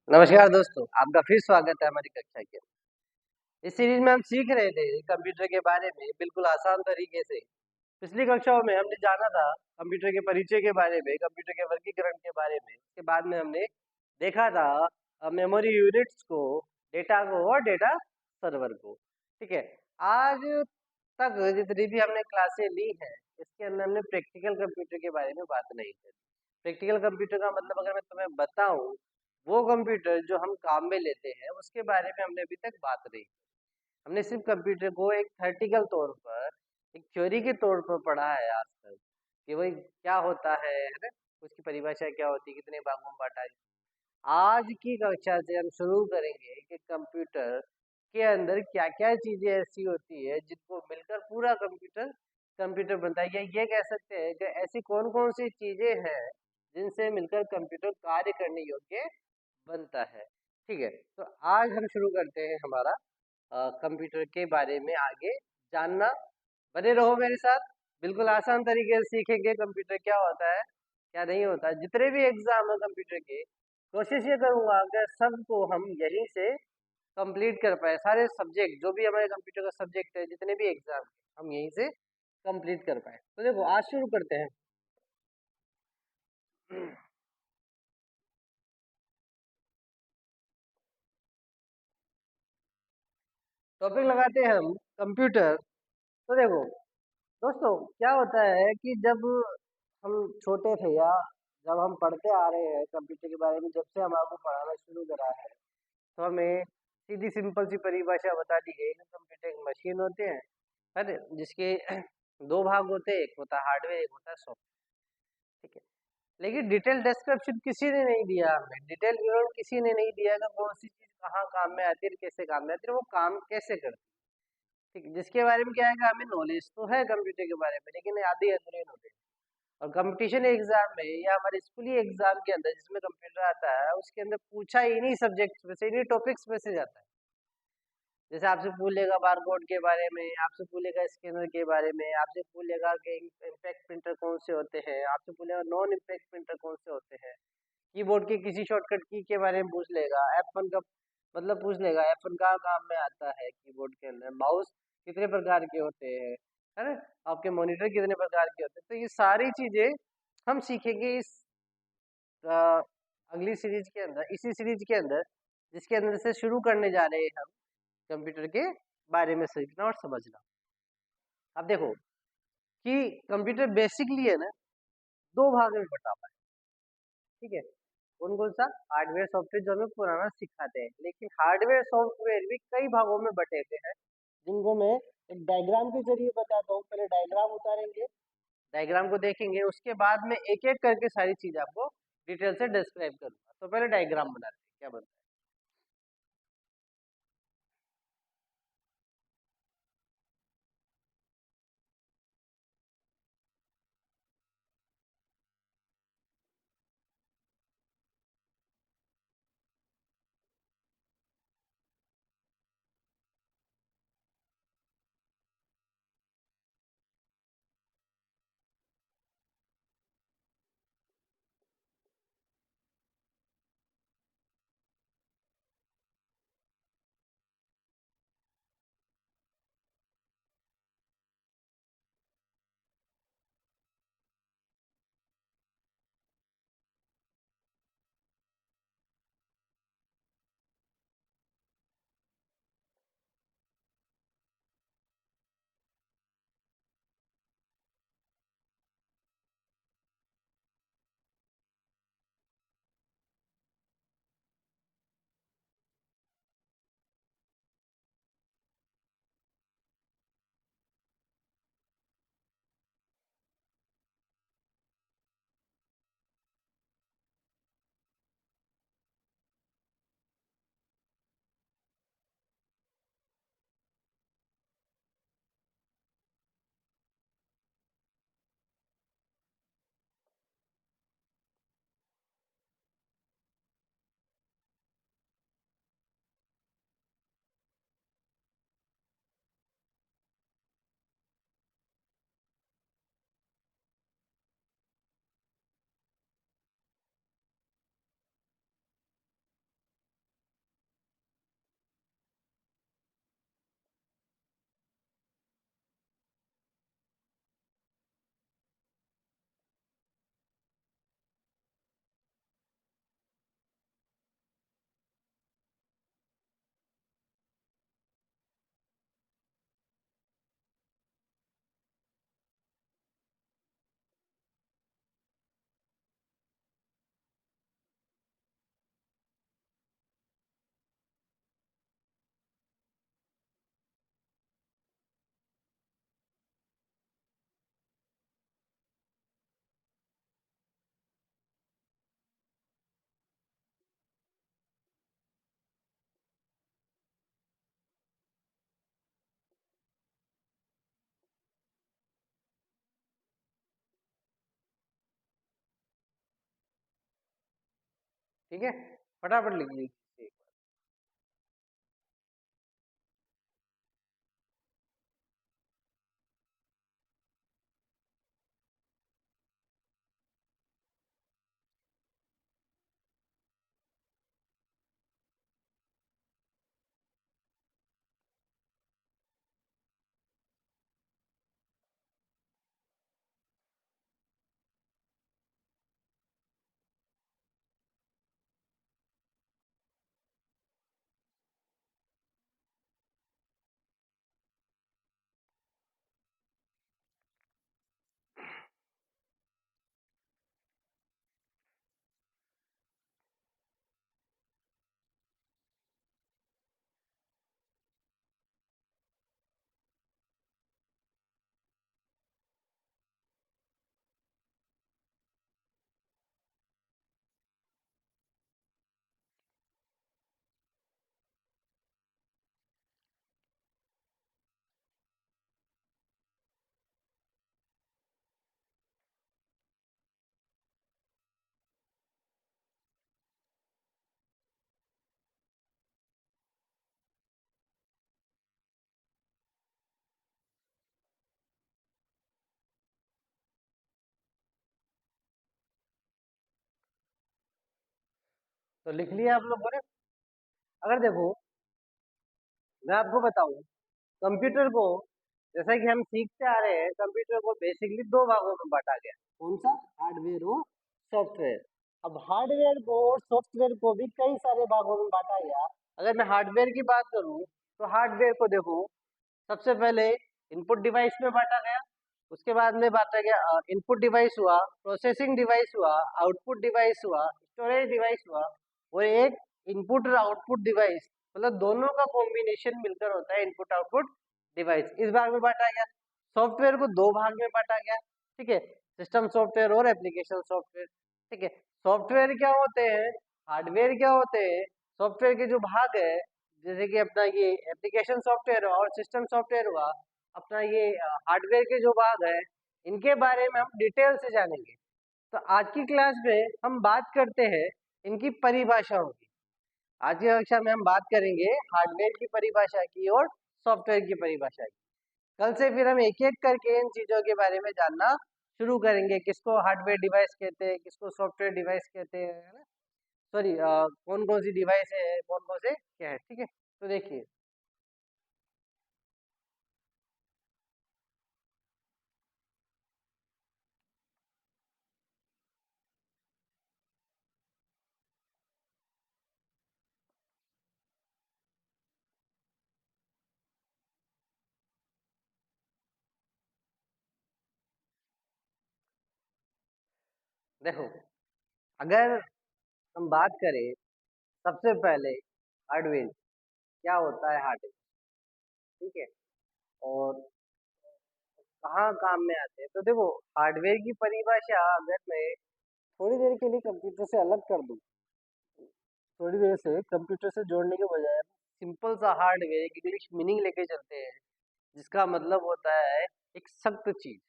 नमस्कार दोस्तों, आपका फिर स्वागत है हमारी कक्षा के। इस सीरीज में हम सीख रहे थे कंप्यूटर के बारे में बिल्कुल आसान तरीके से। पिछली कक्षाओं में हमने जाना था कंप्यूटर के परिचय के बारे में, कंप्यूटर के वर्गीकरण के बारे में। उसके बाद में हमने देखा था मेमोरी यूनिट्स को, डेटा को और डेटा सर्वर को। ठीक है, आज तक जितनी भी हमने क्लासें ली हैं, इसके अंदर हमने प्रैक्टिकल कंप्यूटर के बारे में बात नहीं करी। प्रैक्टिकल कंप्यूटर का मतलब अगर मैं तुम्हें बताऊं, वो कंप्यूटर जो हम काम में लेते हैं उसके बारे में हमने अभी तक बात नहीं की। हमने सिर्फ कंप्यूटर को एक थ्योरेटिकल तौर पर, एक थ्योरी के तौर पर पढ़ा है आज तक कि वही क्या होता है ना, उसकी परिभाषा क्या होती है, कितने भागों में बांटा है। आज की कक्षा से हम शुरू करेंगे कि कंप्यूटर के अंदर क्या क्या चीजें ऐसी होती है जिनको मिलकर पूरा कंप्यूटर कंप्यूटर बनता है, या ये कह सकते हैं कि ऐसी कौन कौन सी चीजें हैं जिनसे मिलकर कंप्यूटर कार्य करने योग्य बनता है। ठीक है, तो आज हम शुरू करते हैं हमारा कंप्यूटर के बारे में आगे जानना। बने रहो मेरे साथ, बिल्कुल आसान तरीके से सीखेंगे कंप्यूटर क्या होता है, क्या नहीं होता है। जितने भी एग्जाम है कंप्यूटर के, कोशिश ये करूंगा कि सबको हम यहीं से कंप्लीट कर पाए। सारे सब्जेक्ट जो भी हमारे कंप्यूटर का सब्जेक्ट है, जितने भी एग्जाम हम यहीं से कंप्लीट कर पाए। तो देखो, आज शुरू करते हैं। टॉपिक लगाते हैं हम कंप्यूटर। तो देखो दोस्तों, क्या होता है कि जब हम छोटे थे, या जब हम पढ़ते आ रहे हैं कंप्यूटर के बारे में, जब से हमारे को पढ़ाना शुरू करा है, तो हमें सीधी सिंपल सी परिभाषा बता दी गई कि कंप्यूटर एक मशीन होते हैं, है ना, जिसके दो भाग होते हैं, एक होता है हार्डवेयर, एक होता है सॉफ्टवेयर। ठीक है, लेकिन डिटेल डिस्क्रिप्शन किसी ने नहीं दिया, हमें डिटेल विवरण किसी ने नहीं दिया कि कौन सी चीज कहाँ काम में आती है, कैसे काम में आती है, वो काम कैसे करती है। ठीक है, जिसके बारे में क्या है कि हमें नॉलेज तो है कंप्यूटर के बारे में, लेकिन आधी अधूरी नॉलेज। और कंपटीशन एग्जाम में या हमारे स्कूली एग्जाम के अंदर जिसमें कंप्यूटर आता है, उसके अंदर पूछा इन्हीं सब्जेक्ट्स में से, इन्हीं टॉपिक्स में से जाता है। जैसे आपसे पूछ लेगा बारकोड के बारे में, आपसे पूछेगा स्कैनर के बारे में, आपसे पूछेगा कि इम्पैक्ट प्रिंटर कौन से होते हैं, आपसे पूछेगा नॉन इम्पैक्ट प्रिंटर कौन से होते हैं, कीबोर्ड के किसी शॉर्टकट की के बारे में पूछ लेगा, F1 का मतलब पूछ लेगा, F1 का काम में आता है कीबोर्ड के अंदर, माउस कितने प्रकार के होते हैं, है ना, आपके मॉनिटर कितने प्रकार के होते हैं। तो ये सारी चीजें हम सीखेंगे इस अ, अगली सीरीज के अंदर, इसी सीरीज के अंदर, जिसके अंदर से शुरू करने जा रहे हैं हम कंप्यूटर के बारे में सीखना और समझना। अब देखो कि कंप्यूटर बेसिकली है ना, दो भाग में बटा हुआ है। ठीक है, कौन कौन सा? हार्डवेयर सॉफ्टवेयर जो हमें पुराना सिखाते हैं, लेकिन हार्डवेयर सॉफ्टवेयर भी कई भागों में बटे हुए हैं, जिनको मैं एक डायग्राम के जरिए बताता हूँ। पहले डायग्राम उतारेंगे, डायग्राम को देखेंगे, उसके बाद में एक एक करके सारी चीज आपको डिटेल से डिस्क्राइब करूंगा। तो पहले डायग्राम बनाते हैं, क्या बनता है। ठीक है, फटाफट लिख लीजिए। तो लिख लिया आप लोगों ने। अगर देखो, मैं आपको बताऊं, कंप्यूटर को जैसा कि हम सीखते आ रहे हैं, कंप्यूटर को बेसिकली दो भागों में बांटा गया। कौन सा? हार्डवेयर और सॉफ्टवेयर। अब हार्डवेयर को और सॉफ्टवेयर को भी कई सारे भागों में बांटा गया। अगर मैं हार्डवेयर की बात करूं, तो हार्डवेयर को देखो, सबसे पहले इनपुट डिवाइस में बांटा गया, उसके बाद में बांटा गया इनपुट डिवाइस हुआ, प्रोसेसिंग डिवाइस हुआ, आउटपुट डिवाइस हुआ, स्टोरेज डिवाइस हुआ, और एक इनपुट और आउटपुट डिवाइस, मतलब दोनों का कॉम्बिनेशन मिलकर होता है इनपुट आउटपुट डिवाइस। इस भाग में बांटा गया। सॉफ्टवेयर को दो भाग में बांटा गया, ठीक है, सिस्टम सॉफ्टवेयर और एप्लीकेशन सॉफ्टवेयर। ठीक है, सॉफ्टवेयर क्या होते हैं, हार्डवेयर क्या होते हैं, सॉफ्टवेयर के जो भाग है, जैसे कि अपना ये एप्लीकेशन सॉफ्टवेयर और सिस्टम सॉफ्टवेयर हुआ, अपना ये हार्डवेयर के जो भाग है, इनके बारे में हम डिटेल से जानेंगे। तो आज की क्लास में हम बात करते हैं इनकी परिभाषाओं की। आज की कक्षा में हम बात करेंगे हार्डवेयर की परिभाषा की और सॉफ्टवेयर की परिभाषा की। कल से फिर हम एक एक करके इन चीजों के बारे में जानना शुरू करेंगे, किसको हार्डवेयर डिवाइस कहते हैं, किसको सॉफ्टवेयर डिवाइस कहते हैं, है ना। सॉरी, कौन कौन सी डिवाइस है, कौन कौन से क्या है। ठीक है, तो देखिए, देखो, अगर हम बात करें सबसे पहले हार्डवेयर, क्या होता है हार्डवेयर, ठीक है, और कहाँ काम में आते हैं, तो देखो, हार्डवेयर की परिभाषा अगर मैं थोड़ी देर के लिए कंप्यूटर से अलग कर दूं, थोड़ी देर से कंप्यूटर से जोड़ने के बजाय सिंपल सा हार्डवेयर एक इंग्लिश मीनिंग लेके चलते हैं, जिसका मतलब होता है एक सख्त चीज।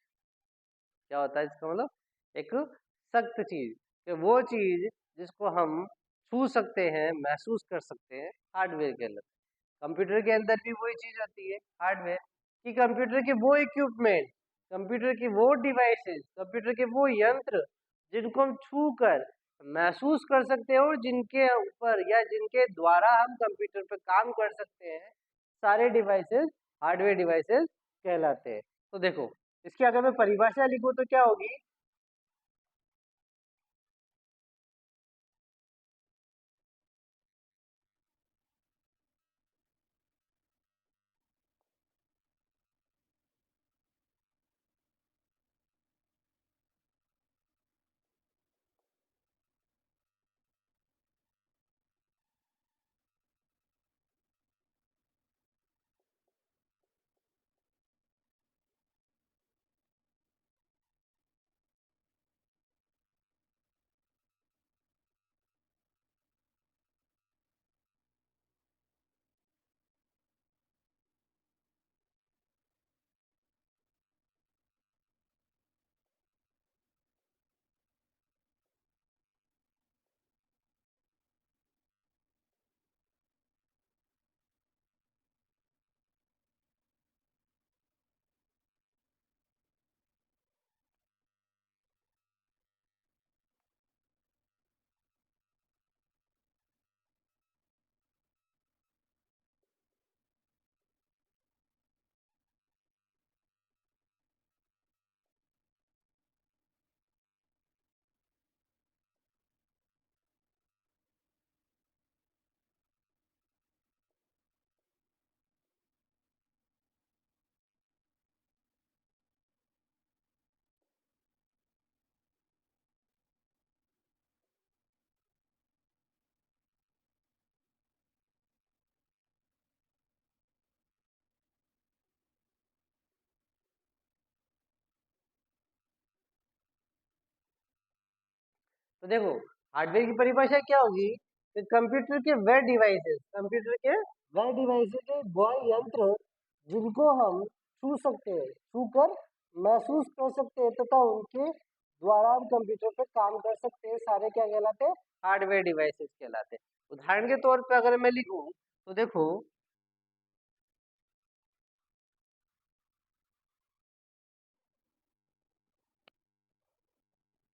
क्या होता है इसका मतलब? एक सख्त चीज, कि वो चीज जिसको हम छू सकते हैं, महसूस कर सकते हैं, हार्डवेयर के अंदर। कंप्यूटर के अंदर भी वही चीज होती है हार्डवेयर, कि कंप्यूटर के वो इक्विपमेंट, कंप्यूटर की वो डिवाइसेस, कंप्यूटर के वो यंत्र जिनको हम छू कर महसूस कर सकते हैं और जिनके ऊपर या जिनके द्वारा हम कंप्यूटर पर काम कर सकते हैं, सारे डिवाइसेस हार्डवेयर डिवाइसेस कहलाते हैं। तो देखो, इसकी अगर मैं परिभाषा लिखूं तो क्या होगी? तो देखो हार्डवेयर की परिभाषा क्या होगी कि कंप्यूटर के वह डिवाइसेस वह यंत्र जिनको हम छू सकते हैं, छू कर महसूस कर सकते हैं तथा उनके द्वारा हम कंप्यूटर पे काम कर सकते हैं, सारे क्या कहलाते हैं, हार्डवेयर डिवाइसेस कहलाते हैं। उदाहरण के तौर पे अगर मैं लिखूं तो देखो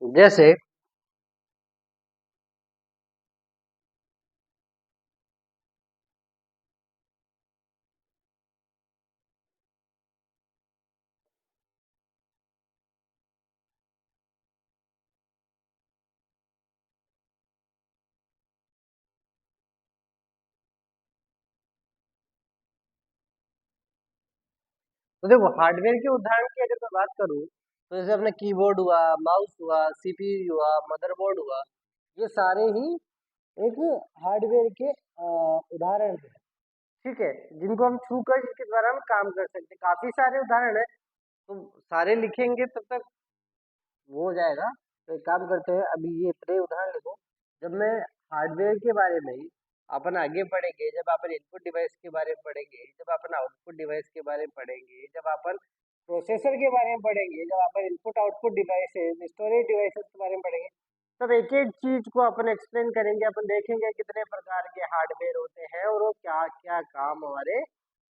जैसे तो देखो हार्डवेयर के उदाहरण की अगर मैं बात करूं तो जैसे अपना कीबोर्ड हुआ, माउस हुआ, सीपीयू हुआ, मदरबोर्ड हुआ, ये सारे ही एक हार्डवेयर के उदाहरण हैं। ठीक है, जिनको हम छू कर जिसके द्वारा हम काम कर सकते हैं, काफी सारे उदाहरण है, तो सारे लिखेंगे तब तक वो हो जाएगा। तो एक काम करते हैं, अभी ये इतने उदाहरण लिखो। जब मैं हार्डवेयर के बारे में ही अपन आगे पढ़ेंगे, जब अपन इनपुट डिवाइस के बारे में पढ़ेंगे, जब अपन आउटपुट डिवाइस के बारे में पढ़ेंगे, जब अपन प्रोसेसर के बारे में पढ़ेंगे, जब अपन input output devices, storage devices के बारे में पढ़ेंगे, तब एक एक चीज को अपन एक्सप्लेन करेंगे, अपन देखेंगे कितने प्रकार के हार्डवेयर होते हैं और वो क्या क्या काम हमारे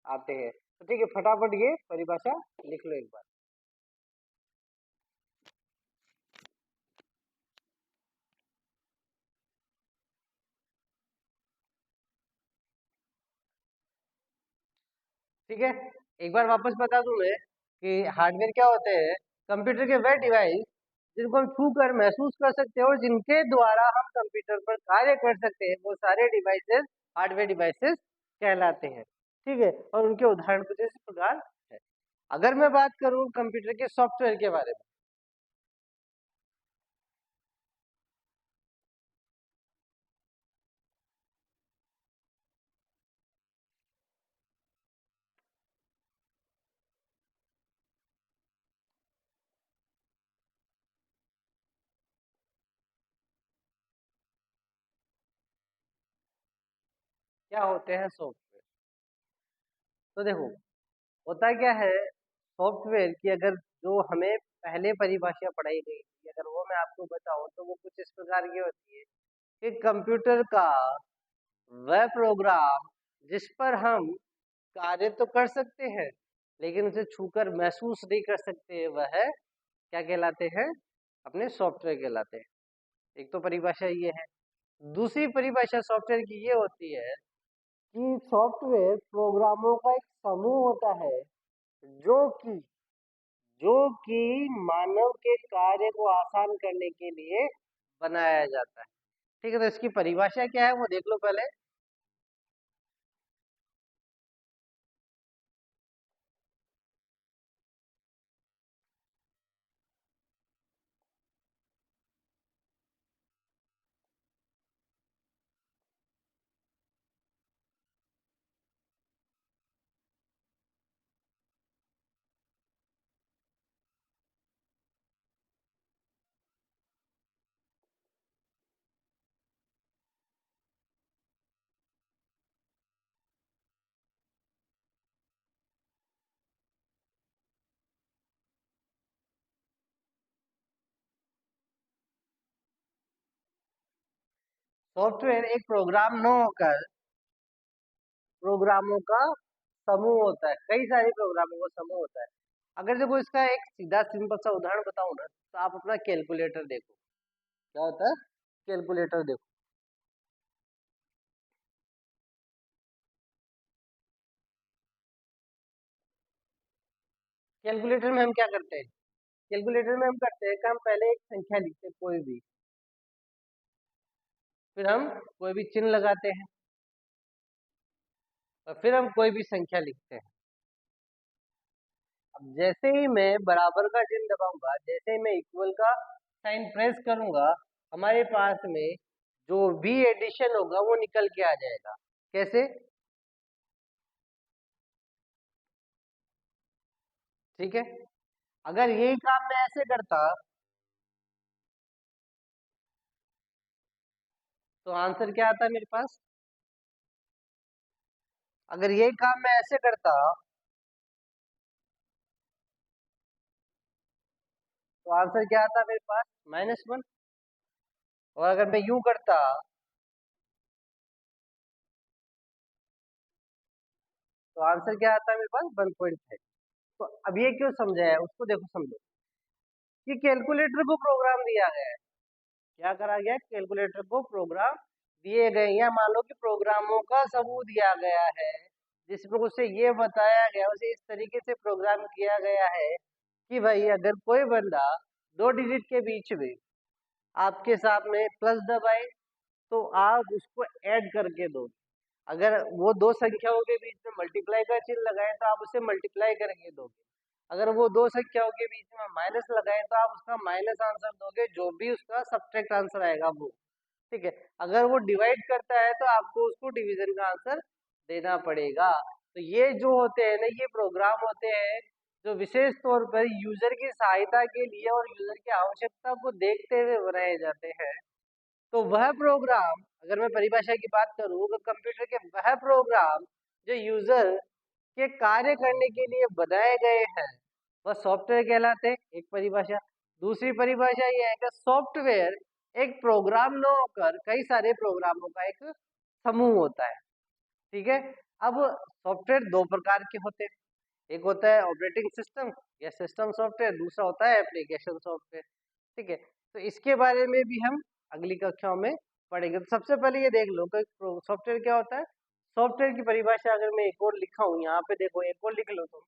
आते हैं। तो ठीक है, फटाफट ये परिभाषा लिख लो एक बार। ठीक है, एक बार वापस बता दूं मैं कि हार्डवेयर क्या होते हैं, कंप्यूटर के वह डिवाइस जिनको हम छू कर महसूस कर सकते हैं और जिनके द्वारा हम कंप्यूटर पर कार्य कर सकते हैं, वो सारे डिवाइसेस हार्डवेयर डिवाइसेस कहलाते हैं। ठीक है, और उनके उदाहरण कुछ इस प्रकार है। अगर मैं बात करूं कंप्यूटर के सॉफ्टवेयर के बारे में, क्या होते हैं सॉफ्टवेयर। तो देखो होता क्या है, सॉफ्टवेयर की अगर जो हमें पहले परिभाषा पढ़ाई गई थी, अगर वो मैं आपको बताऊं तो वो कुछ इस प्रकार की होती है कि कंप्यूटर का वह प्रोग्राम जिस पर हम कार्य तो कर सकते हैं लेकिन उसे छूकर महसूस नहीं कर सकते, वह क्या कहलाते हैं, अपने सॉफ्टवेयर कहलाते हैं। एक तो परिभाषा ये है। दूसरी परिभाषा सॉफ्टवेयर की ये होती है कि सॉफ्टवेयर प्रोग्रामों का एक समूह होता है जो कि जो कि मानव के कार्य को आसान करने के लिए बनाया जाता है। ठीक है, तो इसकी परिभाषा क्या है वो देख लो पहले। सॉफ्टवेयर एक प्रोग्राम न होकर प्रोग्रामों का समूह होता है, कई सारे प्रोग्रामों का समूह होता है। अगर देखो इसका एक सीधा सिंपल सा उदाहरण बताऊं ना, तो आप अपना कैलकुलेटर देखो, क्या होता है, कैलकुलेटर देखो। कैलकुलेटर में हम क्या करते हैं, कैलकुलेटर में हम करते हैं कि हम पहले एक संख्या लिखते हैं कोई भी, फिर हम कोई भी चिन्ह लगाते हैं और फिर हम कोई भी संख्या लिखते हैं। अब जैसे ही मैं बराबर का चिन्ह दबाऊंगा, जैसे ही मैं इक्वल का साइन प्रेस करूंगा, हमारे पास में जो भी एडिशन होगा वो निकल के आ जाएगा। कैसे, ठीक है, अगर यही काम मैं ऐसे करता तो आंसर क्या आता है मेरे पास? अगर यही काम मैं ऐसे करता तो आंसर क्या आता मेरे पास? -1। और अगर मैं यूं करता तो आंसर क्या आता है मेरे पास? 1.5। तो अब ये क्यों समझा है उसको देखो, समझो कि कैलकुलेटर को प्रोग्राम दिया गया है। क्या करा गया है? कैलकुलेटर को प्रोग्राम दिए गए, या मान लो कि प्रोग्रामों का समूह दिया गया है जिसमें उसे ये बताया गया, उसे इस तरीके से प्रोग्राम किया गया है कि भाई अगर कोई बंदा दो डिजिट के बीच में आपके सामने प्लस दबाए तो आप उसको ऐड करके दो। अगर वो दो संख्याओं के बीच में मल्टीप्लाई का चिन्ह लगाए तो आप उसे मल्टीप्लाई करके दोगे। अगर वो दो संख्याओं के बीच में माइनस लगाए तो आप उसका माइनस आंसर दोगे, जो भी उसका सब्ट्रैक्ट आंसर आएगा वो। ठीक है। अगर वो डिवाइड करता है तो आपको उसको डिवीजन का आंसर देना पड़ेगा। तो ये जो होते हैं ना, ये प्रोग्राम होते हैं जो विशेष तौर पर यूजर की सहायता के लिए और यूजर की आवश्यकता को देखते हुए बनाए जाते हैं। तो वह प्रोग्राम, अगर मैं परिभाषा की बात करूँ तो कंप्यूटर के वह प्रोग्राम जो यूजर के कार्य करने के लिए बनाए गए हैं वह सॉफ्टवेयर कहलाते हैं, एक परिभाषा। दूसरी परिभाषा यह है कि सॉफ्टवेयर एक प्रोग्राम न होकर कई सारे प्रोग्रामों का एक समूह होता है। ठीक है। अब सॉफ्टवेयर दो प्रकार के होते हैं, एक होता है ऑपरेटिंग सिस्टम या सिस्टम सॉफ्टवेयर, दूसरा होता है एप्लीकेशन सॉफ्टवेयर। ठीक है। तो इसके बारे में भी हम अगली कक्षाओं में पढ़ेंगे। तो सबसे पहले ये देख लो कि सॉफ्टवेयर क्या होता है। सॉफ्टवेयर की परिभाषा अगर मैं एक और लिखा हूँ यहाँ पे, देखो एक और लिख लो तुम।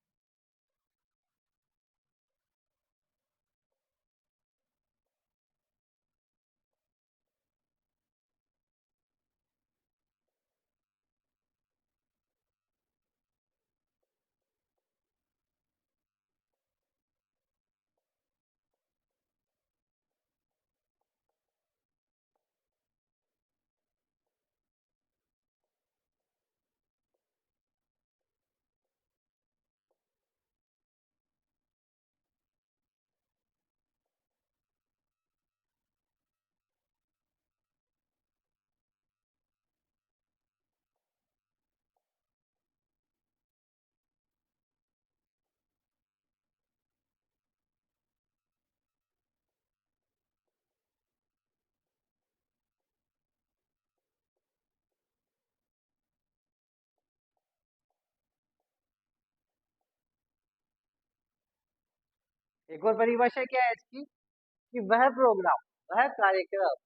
एक और परिभाषा क्या है इसकी? कि वह प्रोग्राम, वह कार्यक्रम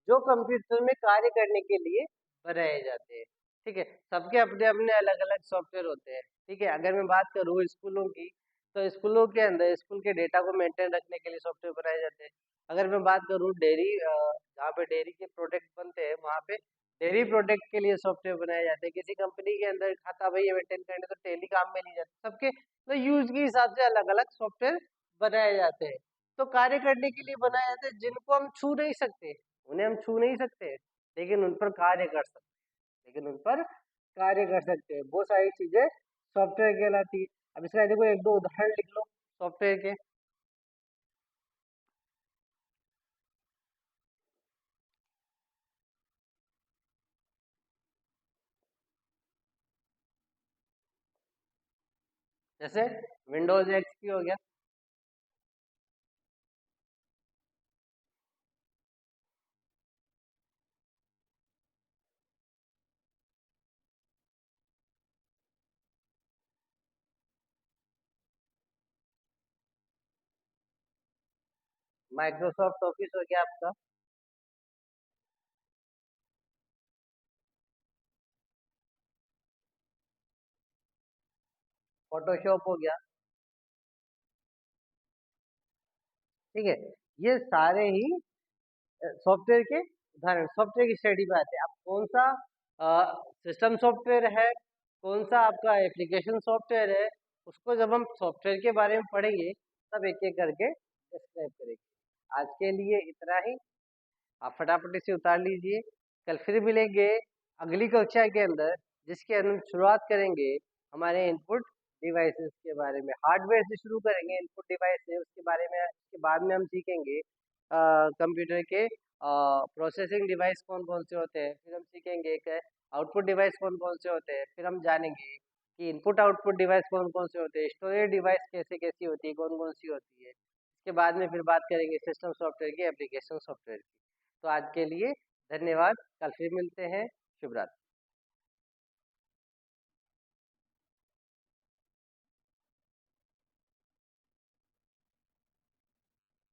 जो कंप्यूटर में कार्य करने के लिए बनाए जाते हैं। ठीक है। सबके अपने अपने अलग अलग सॉफ्टवेयर होते हैं। ठीक है। अगर मैं बात करूँ स्कूलों की, तो स्कूलों के अंदर स्कूल के डेटा को मेंटेन रखने के लिए सॉफ्टवेयर बनाए जाते हैं। अगर मैं बात करूँ डेयरी, जहाँ पे डेयरी के प्रोडक्ट बनते हैं वहाँ पे डेयरी प्रोडक्ट के लिए सॉफ्टवेयर बनाए जाते हैं। किसी कंपनी के अंदर खाता भैया मेंटेन करने तो टेली काम में ली जाती है। सबके तो यूज के हिसाब से अलग अलग सॉफ्टवेयर बनाए जाते हैं। तो कार्य करने के लिए बनाए जाते हैं जिनको हम छू नहीं सकते, उन्हें हम छू नहीं सकते, लेकिन उन पर कार्य कर सकते हैं, लेकिन उन पर कार्य कर सकते हैं। वो सारी चीजें सॉफ्टवेयर कहलाती है। अब इसका देखो एक दो उदाहरण लिख लो सॉफ्टवेयर के। जैसे विंडोज एक्सपी हो गया, माइक्रोसॉफ्ट ऑफिस हो गया आपका, फोटोशॉप हो गया। ठीक है। ये सारे ही सॉफ्टवेयर के उदाहरण, सॉफ्टवेयर की स्टडी में आते हैं। अब कौन सा सिस्टम सॉफ्टवेयर है, कौन सा आपका एप्लीकेशन सॉफ्टवेयर है, उसको जब हम सॉफ्टवेयर के बारे में पढ़ेंगे तब एक एक करके डिस्क्राइब करेंगे। आज के लिए इतना ही। आप फटाफट इसे उतार लीजिए। कल फिर मिलेंगे अगली कक्षा के अंदर, जिसके अंदर हम शुरुआत करेंगे हमारे इनपुट डिवाइसेस के बारे में। हार्डवेयर से शुरू करेंगे इनपुट डिवाइस से, उसके बारे में उसके बाद में हम सीखेंगे कंप्यूटर के प्रोसेसिंग डिवाइस कौन कौन से होते हैं, फिर हम सीखेंगे कि आउटपुट डिवाइस कौन कौन से होते हैं, फिर हम जानेंगे कि इनपुट आउटपुट डिवाइस कौन कौन से होते हैं, स्टोरेज डिवाइस कैसे कैसी होती है, कौन कौन सी होती है। इसके बाद में फिर बात करेंगे सिस्टम सॉफ्टवेयर की, एप्लीकेशन सॉफ्टवेयर की। तो आज के लिए धन्यवाद, कल फिर मिलते हैं। शुभ रात्रि।